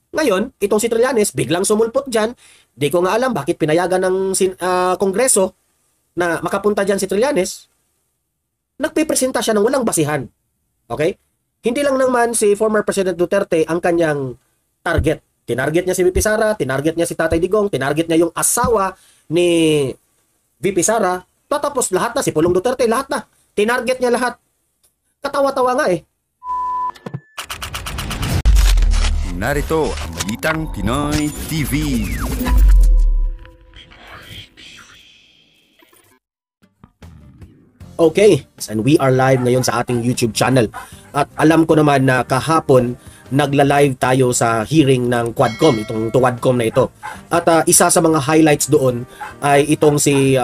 Ngayon, itong si Trillanes, biglang sumulpot dyan. Di ko nga alam bakit pinayagan ng Kongreso na makapunta dyan si Trillanes. Nagpipresenta siya ng walang basihan. Okay? Hindi lang naman si former President Duterte ang kanyang target. Tinarget niya si VP Sara, tinarget niya si Tatay Digong, tinarget niya yung asawa ni VP Sara, tatapos lahat na, si Pulong Duterte, lahat na. Tinarget niya lahat. Katawa-tawa nga eh. Narito ang Balitang Pinoy TV. Okay, and we are live ngayon sa ating YouTube channel. At alam ko naman na kahapon nagla-live tayo sa hearing ng Quadcom, itong Quadcom na ito. At isa sa mga highlights doon ay itong si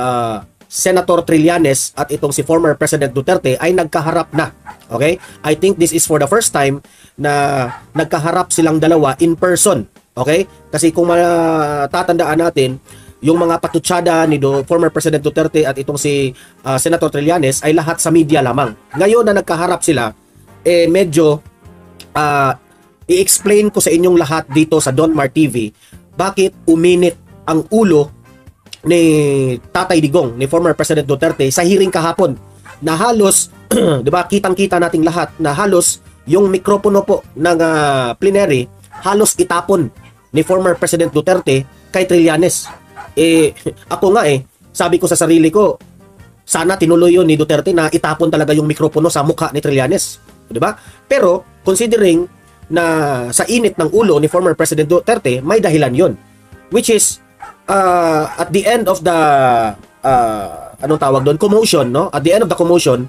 Senator Trillanes at itong si former President Duterte ay nagkaharap na. Okay? I think this is for the first time na nagkaharap silang dalawa in person. Okay? Kasi kung matatandaan natin, yung mga patutsada ni former President Duterte at itong si Senator Trillanes ay lahat sa media lamang. Ngayon na nagkaharap sila, medyo i-explain ko sa inyong lahat dito sa Donmar TV bakit uminit ang ulo ni Tatay Digong, ni former President Duterte sa hearing kahapon na halos, di ba, kitang-kita nating lahat na halos yung mikropono po ng plenary halos itapon ni former President Duterte kay Trillanes. Ako nga sabi ko sa sarili ko, sana tinuloy yun ni Duterte na itapon talaga yung mikropono sa mukha ni Trillanes. Di ba? Pero, considering na sa init ng ulo ni former President Duterte, may dahilan yun. Which is, at the end of the anong tawag doon? Commotion, no? At the end of the commotion,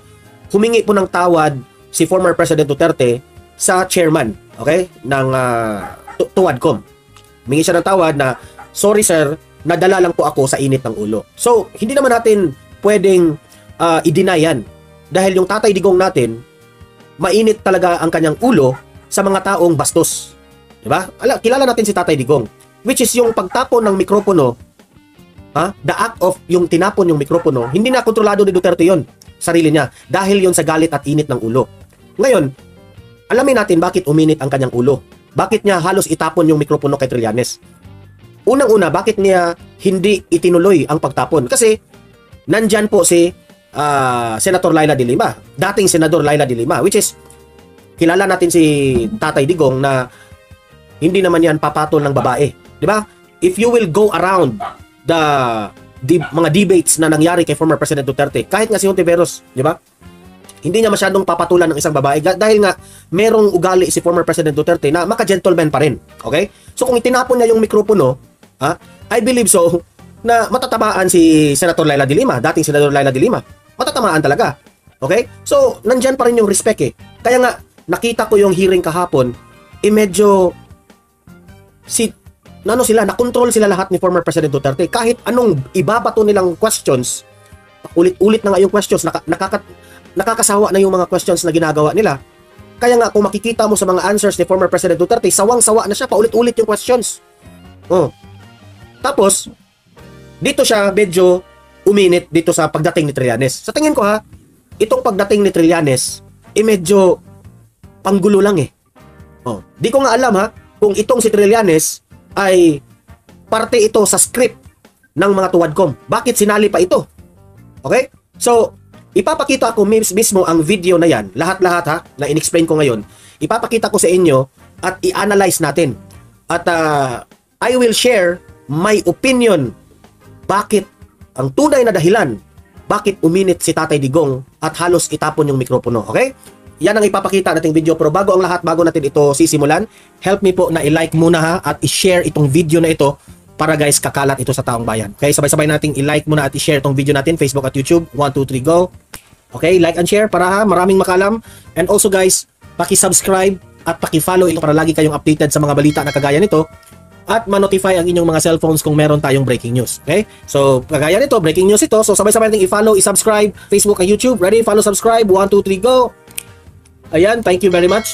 humingi po ng tawad si former President Duterte sa chairman, okay? Ng Tuwadcom. Humingi siya ng tawad na, sorry sir, nadala lang po ako sa init ng ulo. So, hindi naman natin pwedeng i-deny yan. Dahil yung Tatay Digong natin, mainit talaga ang kanyang ulo sa mga taong bastos. Diba? Kilala natin si Tatay Digong, which is yung pagtapon ng mikropono, the act of yung tinapon yung mikropono, hindi na kontrolado ni Duterte yon, sarili niya, dahil yon sa galit at init ng ulo. Ngayon, alamin natin bakit uminit ang kanyang ulo. Bakit niya halos itapon yung mikropono kay Trillanes? Unang-una, bakit niya hindi itinuloy ang pagtapon? Kasi nandyan po si Senator Laila de Lima, dating Senador Laila de Lima, which is kilala natin si Tatay Digong na hindi naman yan papatol ng babae. Di ba? If you will go around the mga debates na nangyari kay former President Duterte, kahit nga si Hontiveros, di ba? Hindi niya masyadong papatulan ng isang babae dahil nga merong ugali si former President Duterte na maka-gentleman pa rin. Okay? So kung itinapon niya yung mikropono, I believe so na matatamaan si Senator Laila de Lima, dating Senador Laila de Lima. Matatamaan talaga. Okay? So, nandyan pa rin yung respect Kaya nga, nakita ko yung hearing kahapon, medyo nakontrol sila lahat ni former President Duterte. Kahit anong ibabato nilang questions, ulit-ulit na nga yung questions, nakakasawa na yung mga questions na ginagawa nila. Kaya nga, kung makikita mo sa mga answers ni former President Duterte, sawang-sawa na siya, paulit-ulit yung questions. Tapos, dito siya medyo uminit dito sa pagdating ni Trillanes. Sa tingin ko itong pagdating ni Trillanes, medyo panggulo lang Di ko nga alam kung itong si Trillanes ay parte ito sa script ng mga Tuwadcom. Bakit sinali pa ito? Okay? So, ipapakita ko mismo ang video na yan, lahat-lahat na in-explain ko ngayon. Ipapakita ko sa inyo at i-analyze natin. At I will share my opinion bakit ang tunay na dahilan bakit uminit si Tatay Digong at halos itapon yung mikropono. Okay? Yan ang ipapakita nating video. Pero bago ang lahat, bago natin ito sisimulan, help me po na i-like muna at i-share itong video na ito para guys kakalat ito sa taong bayan. Okay? Sabay-sabay nating i-like muna at i-share itong video natin, Facebook at YouTube. 1, 2, 3, go! Okay? Like and share para maraming makalam. And also guys, paki-subscribe at paki-follow ito para lagi kayong updated sa mga balita na kagaya nito. At ma-notify ang inyong mga cellphones kung meron tayong breaking news. Okay? So, kagaya nito, breaking news ito. So, sabay-sabay natin i-follow, i-subscribe, Facebook at YouTube. Ready? Follow, subscribe. 1, 2, 3, go! Ayan, thank you very much.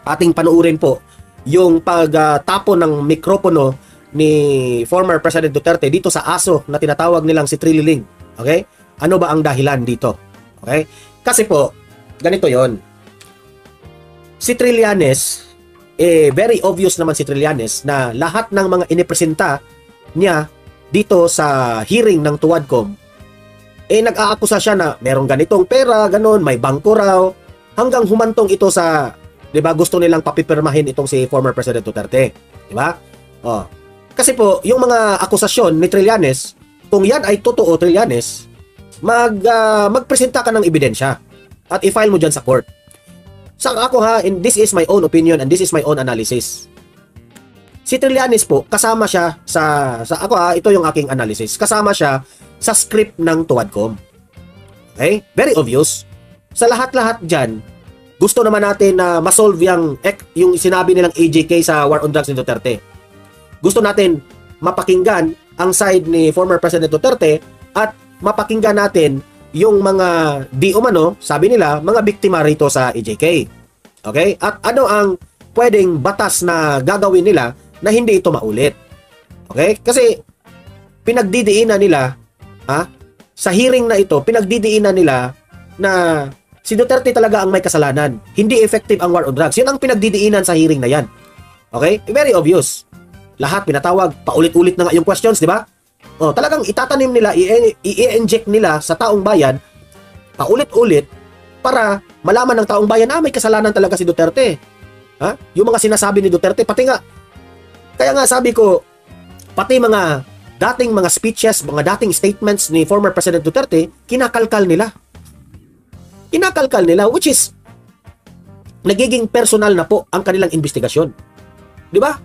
Ating panuurin po yung pagtapon ng mikropono ni former President Duterte dito sa aso na tinatawag nilang si Trililing. Okay? Ano ba ang dahilan dito? Okay? Kasi po, ganito yon. Si Trillanes, very obvious naman si Trillanes na lahat ng mga inipresenta niya dito sa hearing ng Tuwadcom, nag-aakusa siya na merong ganitong pera, ganun, may bangko raw, hanggang humantong ito sa, di ba, gusto nilang papipirmahin itong si former President Duterte. Di ba? Kasi po, yung mga akusasyon ni Trillanes, kung yan ay totoo, Trillanes, magpresenta ka ng ebidensya at i-file mo dyan sa court. Sa ako ha, and this is my own opinion and this is my own analysis. Si Trillanes po, kasama siya sa ako ha, ito yung aking analysis. Kasama siya sa script ng Tuwadcom. Okay? Very obvious. Sa lahat-lahat dyan, gusto naman natin na masolve yung sinabi nilang AJK sa War on Drugs ni Duterte. Gusto natin mapakinggan ang side ni former President Duterte at mapakinggan natin yung mga di umano, sabi nila, mga biktima rito sa AJK. Okay? At ano ang pwedeng batas na gagawin nila na hindi ito maulit. Okay? Kasi pinagdidiinan nila, sa hearing na ito, pinagdidiinan nila na si Duterte talaga ang may kasalanan. Hindi effective ang war on drugs. Yun ang pinagdidiinan sa hearing na yan. Okay? Very obvious. Lahat pinatawag, paulit-ulit na nga yung questions, di ba? Talagang itatanim nila, i-inject nila sa taong bayan, paulit-ulit, para malaman ng taong bayan, may kasalanan talaga si Duterte. Yung mga sinasabi ni Duterte, pati nga, kaya nga sabi ko, pati mga dating mga speeches, mga dating statements ni former President Duterte, kinakalkal nila. Kinakalkal nila, which is, nagiging personal na po ang kanilang investigasyon. Di ba?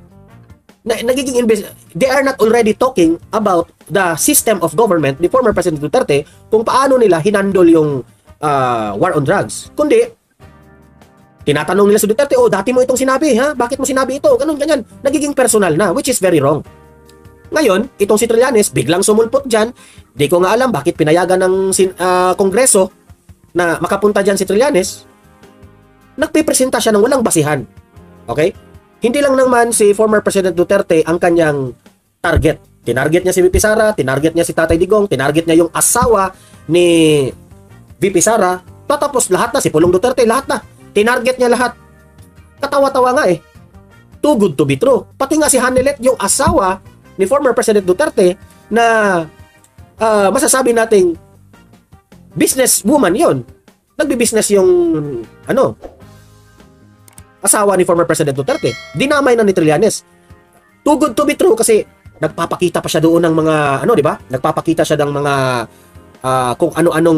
They are not already talking about the system of government ni former President Duterte kung paano nila hinandol yung war on drugs. Kundi, tinatanong nila si Duterte, dati mo itong sinabi, bakit mo sinabi ito? Ganun, ganyan. Nagiging personal na, which is very wrong. Ngayon, itong si Trillanes, biglang sumulpot dyan. Di ko nga alam bakit pinayagan ng Kongreso na makapunta dyan si Trillanes. Nagpipresenta siya ng walang basihan. Okay? Hindi lang naman si former President Duterte ang kanyang target. Tinarget niya si VP Sara, tinarget niya si Tatay Digong, tinarget niya yung asawa ni VP Sara, tatapos lahat na, si Pulong Duterte, lahat na. Tinarget niya lahat. Katawa-tawa nga Too good to be true. Pati nga si Hanilet, yung asawa ni former President Duterte, na masasabi nating businesswoman yon. Nagbi-business yung asawa ni former President Duterte. Dinamay na ni Trillanes. Too good to be true kasi nagpapakita pa siya doon ng mga di ba? Nagpapakita siya ng mga kung ano-anong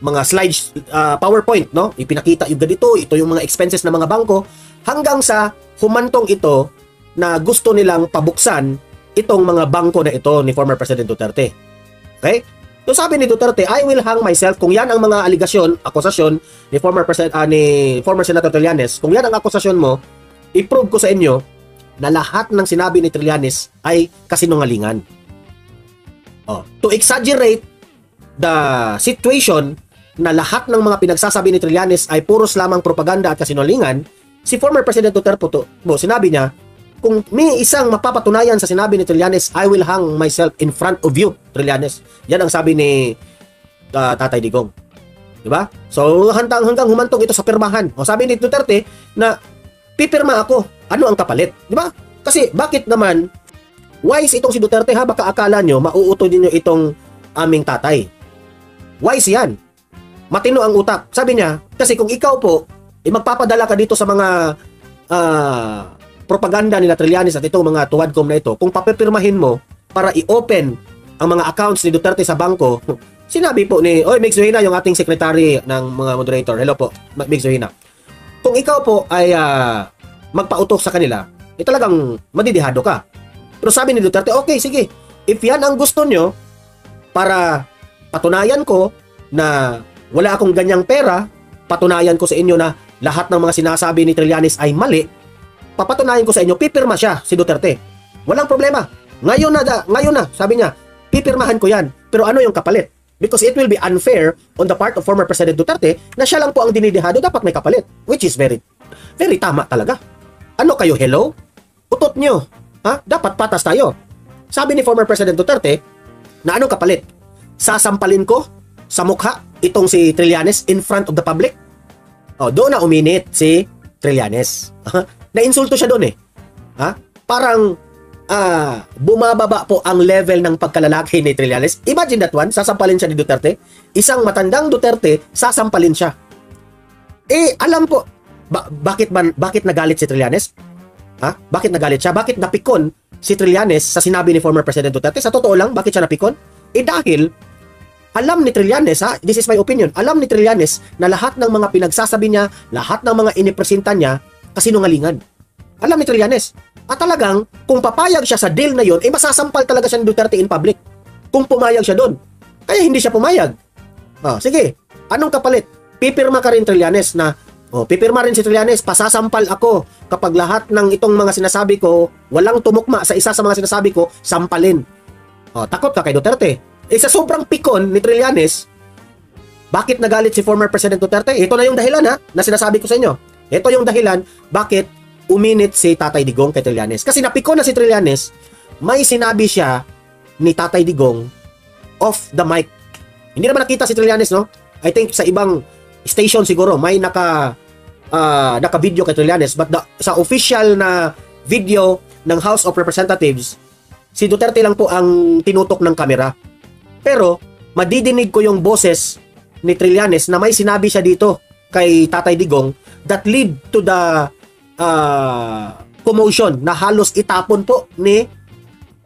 mga slides, PowerPoint, no? Ipinakita yung ganito, ito yung mga expenses ng mga bangko, hanggang sa humantong ito na gusto nilang pabuksan itong mga bangko na ito ni former President Duterte. Okay? So sabi ni Duterte, I will hang myself kung yan ang mga aligasyon, akusasyon ni former Senator Trillanes. Kung yan ang akusasyon mo, i-prove ko sa inyo na lahat ng sinabi ni Trillanes ay kasinungalingan. To exaggerate the situation na lahat ng mga pinagsasabi ni Trillanes ay puros lamang propaganda at kasinungalingan, si former President Duterte sinabi niya, kung may isang mapapatunayan sa sinabi ni Trillanes, I will hang myself in front of you, Trillanes. Yan ang sabi ni Tatay Digong. Diba? So hanggang humantong ito sa pirmahan. Sabi ni Duterte na pipirma ako. Ano ang kapalit? Diba? Kasi bakit naman wise itong si Duterte, baka akala nyo mauuto niyo itong aming tatay. Wise yan. Matino ang utak. Sabi niya, kasi kung ikaw po, magpapadala ka dito sa mga propaganda nila Trillanes at itong mga Tuwadcom na ito, kung papipirmahin mo para i-open ang mga accounts ni Duterte sa bangko, sinabi po ni, Mig Zuhina, yung ating secretary ng mga moderator, hello po, Mig Zuhina, kung ikaw po ay magpautok sa kanila, talagang madidihado ka. Pero sabi ni Duterte, okay, sige, if yan ang gusto nyo, para patunayan ko na wala akong ganyang pera, patunayan ko sa inyo na lahat ng mga sinasabi ni Trillanes ay mali, papatunayan ko sa inyo, pipirma siya si Duterte. Walang problema. Ngayon na, sabi niya, pipirmahan ko yan. Pero ano yung kapalit? Because it will be unfair on the part of former President Duterte na siya lang po ang dinidihado, dapat may kapalit. Which is very, very tama talaga. Ano kayo, hello? Utot nyo. Dapat patas tayo. Sabi ni former President Duterte, na anong kapalit? Sasampalin ko sa mukha itong si Trillanes in front of the public? Doon na uminit si Trillanes. Nainsulto siya doon eh. Ha? Parang bumababa po ang level ng pagkalalaki ni Trillanes. Imagine that one, sasampalin siya ni Duterte. Isang matandang Duterte, sasampalin siya. Alam po, bakit nagalit si Trillanes? Ha? Bakit nagalit siya? Bakit napikon si Trillanes sa sinabi ni former President Duterte? Sa totoo lang, bakit siya napikon? Dahil alam ni Trillanes, this is my opinion, alam ni Trillanes na lahat ng mga pinagsasabi niya, lahat ng mga inipresenta niya, kasinungalingan. Alam ni Trillanes. At talagang, kung papayag siya sa deal na yon, masasampal talaga siya ni Duterte in public. Kung pumayag siya doon. Kaya hindi siya pumayag. Sige, anong kapalit? Pipirma ka rin, Trillanes, na pipirma rin si Trillanes, pasasampal ako kapag lahat ng itong mga sinasabi ko, walang tumukma sa isa sa mga sinasabi ko, sampalin. Takot ka kay Duterte. Sa sobrang pikon ni Trillanes, bakit nagalit si former President Duterte? Ito na yung dahilan na sinasabi ko sa inyo. Ito yung dahilan bakit uminit si Tatay Digong kay Trillanes. Kasi napikon na si Trillanes, may sinabi siya ni Tatay Digong off the mic. Hindi naman nakita si Trillanes, no? I think sa ibang station siguro may naka-video kay Trillanes, but sa official na video ng House of Representatives, si Duterte lang po ang tinutok ng kamera. Pero madidinig ko yung boses ni Trillanes na may sinabi siya dito kay Tatay Digong that lead to the commotion na halos itapon po ni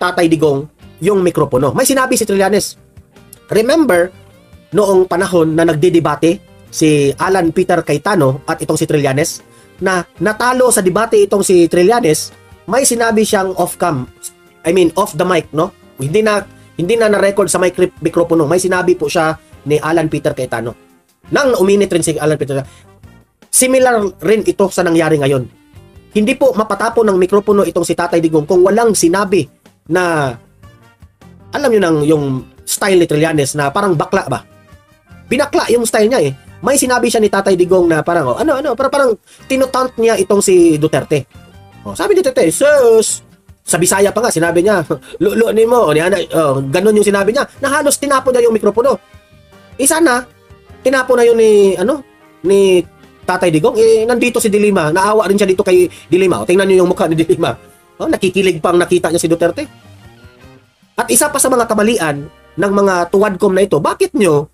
Tatay Digong yung mikropono. May sinabi si Trillanes. Remember, noong panahon na nagdidebate si Alan Peter Cayetano at itong si Trillanes, na natalo sa debate itong si Trillanes, may sinabi siyang off the mic, no? Hindi na na-record sa mikropono. May sinabi po siya ni Alan Peter Cayetano. Nang uminit rin si Alan Peter. Similar rin ito sa nangyari ngayon. Hindi po mapatapon ng mikropono itong si Tatay Digong kung walang sinabi na, alam nyo nang yung style ni Trillanes na parang bakla ba? Binakla yung style niya eh. May sinabi siya ni Tatay Digong na parang, parang tinutant niya itong si Duterte. Sabi ni Duterte, sus, sa Bisaya pa nga, sinabi niya, lulunin mo, ganun yung sinabi niya, na halos tinapon niya yung mikropono. Sana, tinapon na yun ni Tatay Digong, nandito si Dilima, naawa rin siya dito kay Dilima. Tingnan niyo yung mukha ni Dilima. Nakikilig pang nakita niya si Duterte. At isa pa sa mga kamalian ng mga tuwadkom na ito, bakit nyo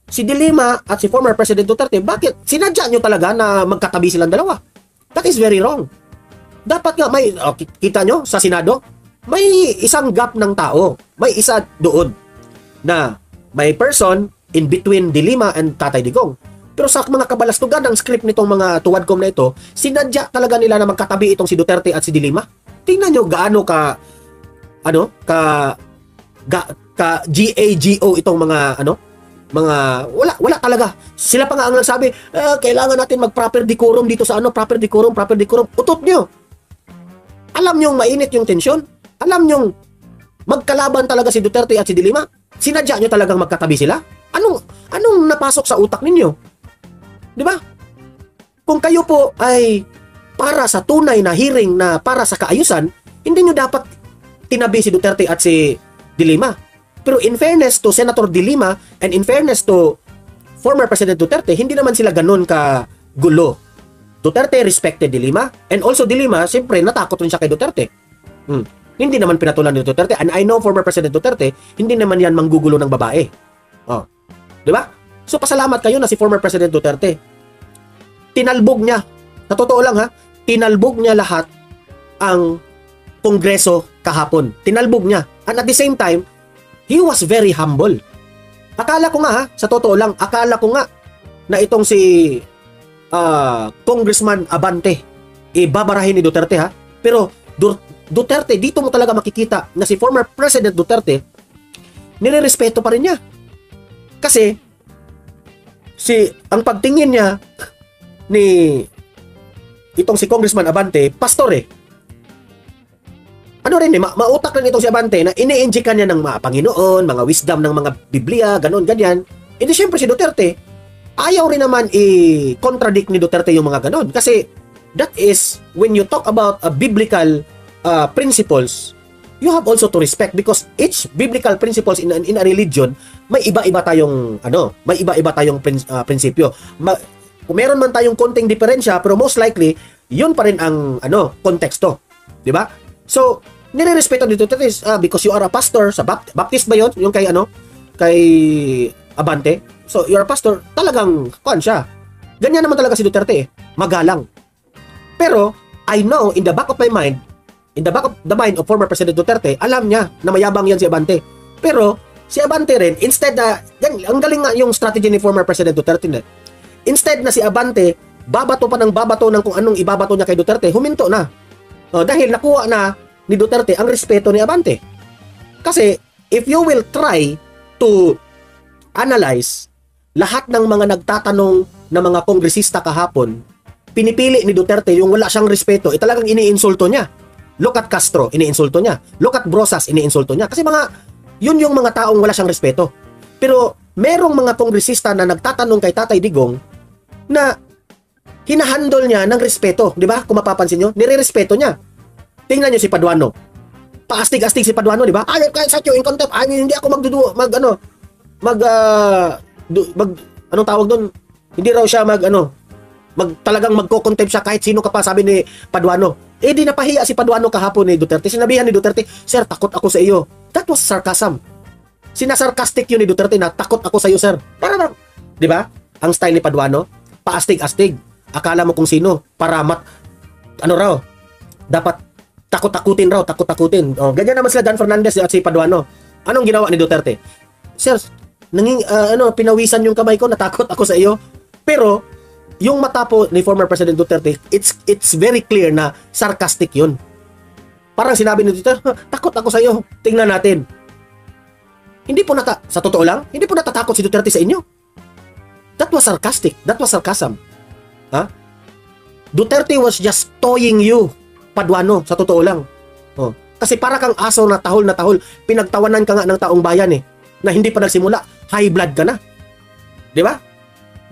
si Dilima at si former President Duterte, bakit sinadya nyo talaga na magkatabi silang dalawa? That is very wrong. Dapat nga may, kita nyo sa Senado, may isang gap ng tao. May isa doon na may person in between Dilima and Tatay Digong. Pero sa mga kabalastugan ng script nitong mga tuwadkom na ito, sinadya talaga nila na magkatabi itong si Duterte at si Dilima. Tingnan nyo gaano ka GAGO itong mga wala talaga. Sila pa nga ang nagsabi, kailangan natin mag-proper decorum dito sa proper decorum. Utot nyo. Alam nyo mainit yung tensyon. Alam nyo magkalaban talaga si Duterte at si Dilima. Sinadya nyo talagang magkatabi sila. Anong napasok sa utak ninyo? Di ba? Kung kayo po ay para sa tunay na hearing na para sa kaayusan, hindi nyo dapat tinabi si Duterte at si Dilima. Pero in fairness to Senator Dilima and in fairness to former President Duterte, hindi naman sila ganun ka gulo. Duterte respected Dilima and also Dilima, siyempre natakot rin siya kay Duterte. Hindi naman pinatulan ni Duterte, and I know former President Duterte, hindi naman yan manggugulo ng babae. Di ba? So pasalamat kayo na si former President Duterte. Tinalbog niya, sa totoo lang tinalbog niya lahat ang Kongreso kahapon. Tinalbog niya. And at the same time, he was very humble. Akala ko nga sa totoo lang, na itong si Congressman Abante babarahin ni Duterte Pero Duterte, dito mo talaga makikita na si former President Duterte nirerespeto pa rin niya. Kasi ang pagtingin niya ni itong si Congressman Abante, pastor mautak rin itong si Abante na ini-injikan niya ng mga Panginoon, mga wisdom ng mga Biblia, ganun, ganyan. Hindi siyempre si Duterte, ayaw rin naman i-contradict ni Duterte yung mga ganun. Kasi that is, when you talk about biblical principles, you have also to respect because each biblical principles in a religion, may iba-iba tayong prinsipyo. kung meron man tayong konting diferensya, pero most likely, yun pa rin ang konteksto. Di ba? So, nirerespeto ni Duterte because you are a pastor sa Baptist ba yun? Yung kay Abante. So, you're a pastor, talagang kuan siya. Ganyan naman talaga si Duterte magalang. Pero, I know, in the back of my mind, in the back of the mind of former President Duterte, alam niya na mayabang yan si Abante. Pero, si Abante rin, instead na, ang galing nga yung strategy ni former President Duterte na, instead na si Abante, babato pa ng babato ng kung anong ibabato niya kay Duterte, huminto na. Dahil nakuha na ni Duterte ang respeto ni Abante. Kasi, if you will try to analyze lahat ng mga nagtatanong na mga kongresista kahapon, pinipili ni Duterte yung wala siyang respeto, talagang iniinsulto niya. Look at Castro, iniinsulto niya. Look at Brosas, iniinsulto niya. Kasi yun yung mga taong wala siyang respeto. Pero merong mga kongresista na nagtatanong kay Tatay Digong na hinahandle niya ng respeto, di ba? Kung mapapansin nyo, nire-respeto niya. Tingnan niyo si Paduano. Paastig-astig si Paduano, di ba? Ay, set you in contempt. Ay, hindi ako anong tawag doon? Hindi raw siya talagang magko-contempt siya kahit sino ka pa, sabi ni Paduano. Di napahiya si Paduano kahapon ni Duterte. Sinabihan ni Duterte, "Sir, takot ako sa iyo." That was sarcasm. Sinasarcastic yun ni Duterte na, "Takot ako sa iyo, sir." Di ba? Ang style ni Paduano, paastig-astig. Akala mo kung sino para dapat takot-takutin raw, takot-takutin. Ganyan naman sila Dan Fernandez at si Paduano. Anong ginawa ni Duterte? "Sir, pinawisan yung kamay ko, natakot ako sa iyo." Pero yung mata po ni former President Duterte, it's very clear na sarcastic yun. Parang sinabi ni Duterte, "Takot ako sa iyo, tingnan natin." Hindi po sa totoo lang, hindi po natatakot si Duterte sa inyo. That was sarcastic. That was sarcasm. Duterte was just toying you, Paduano, sa totoo lang. Kasi para kang aso na tahol, pinagtawanan ka nga ng taong bayan na hindi pa nagsimula, high blood ka na. Di ba?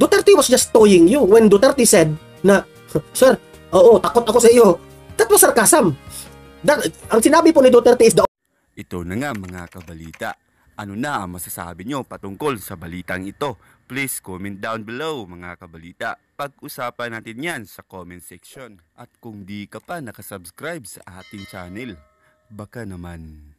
Duterte was just toying you. When Duterte said na, "Sir, takot ako sa iyo," that was sarcasm. Ang sinabi po ni Duterte is Ito na nga mga kabalita. Ano na ang masasabi nyo patungkol sa balitang ito? Please comment down below mga kabalita. Pag-usapan natin yan sa comment section. At kung di ka pa nakasubscribe sa ating channel, baka naman